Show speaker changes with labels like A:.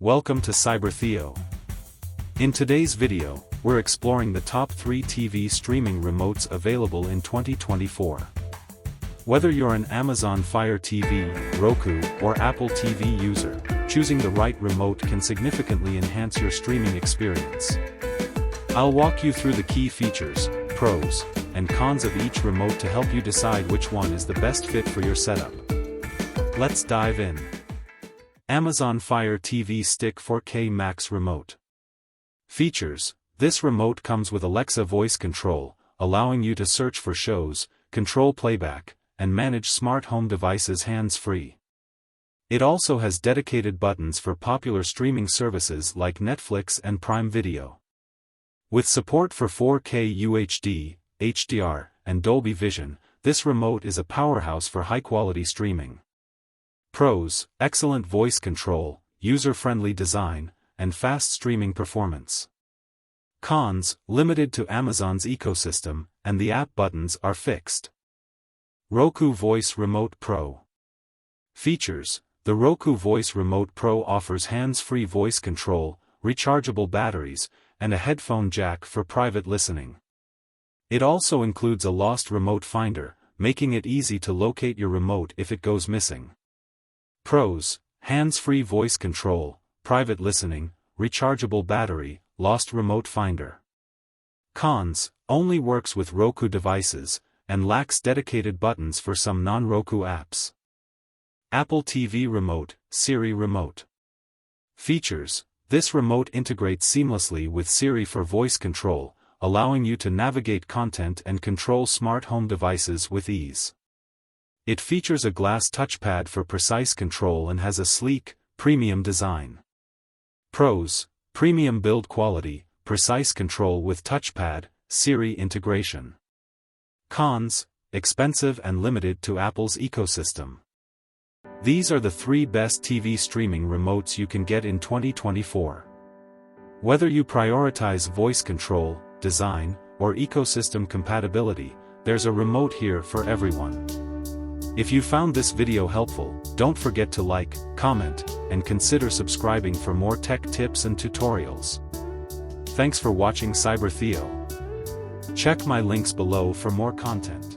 A: Welcome to Cyber-Theo. In today's video, we're exploring the top 3 TV streaming remotes available in 2024. Whether you're an Amazon Fire TV, Roku, or Apple TV user, choosing the right remote can significantly enhance your streaming experience. I'll walk you through the key features, pros, and cons of each remote to help you decide which one is the best fit for your setup. Let's dive in. Amazon Fire TV Stick 4K Max Remote. Features: this remote comes with Alexa voice control, allowing you to search for shows, control playback, and manage smart home devices hands-free. It also has dedicated buttons for popular streaming services like Netflix and Prime Video. With support for 4K UHD, HDR, and Dolby Vision, this remote is a powerhouse for high-quality streaming. Pros: excellent voice control, user-friendly design, and fast streaming performance. Cons: limited to Amazon's ecosystem, and the app buttons are fixed. Roku Voice Remote Pro. Features: the Roku Voice Remote Pro offers hands-free voice control, rechargeable batteries, and a headphone jack for private listening. It also includes a lost remote finder, making it easy to locate your remote if it goes missing. Pros: hands-free voice control, private listening, rechargeable battery, lost remote finder. Cons: only works with Roku devices, and lacks dedicated buttons for some non-Roku apps. Apple TV Remote, Siri Remote. Features: this remote integrates seamlessly with Siri for voice control, allowing you to navigate content and control smart home devices with ease. It features a glass touchpad for precise control and has a sleek, premium design. Pros: premium build quality, precise control with touchpad, Siri integration. Cons: expensive and limited to Apple's ecosystem. These are the 3 best TV streaming remotes you can get in 2024. Whether you prioritize voice control, design, or ecosystem compatibility, there's a remote here for everyone. If you found this video helpful, don't forget to like, comment, and consider subscribing for more tech tips and tutorials. Thanks for watching Cyber-Theo. Check my links below for more content.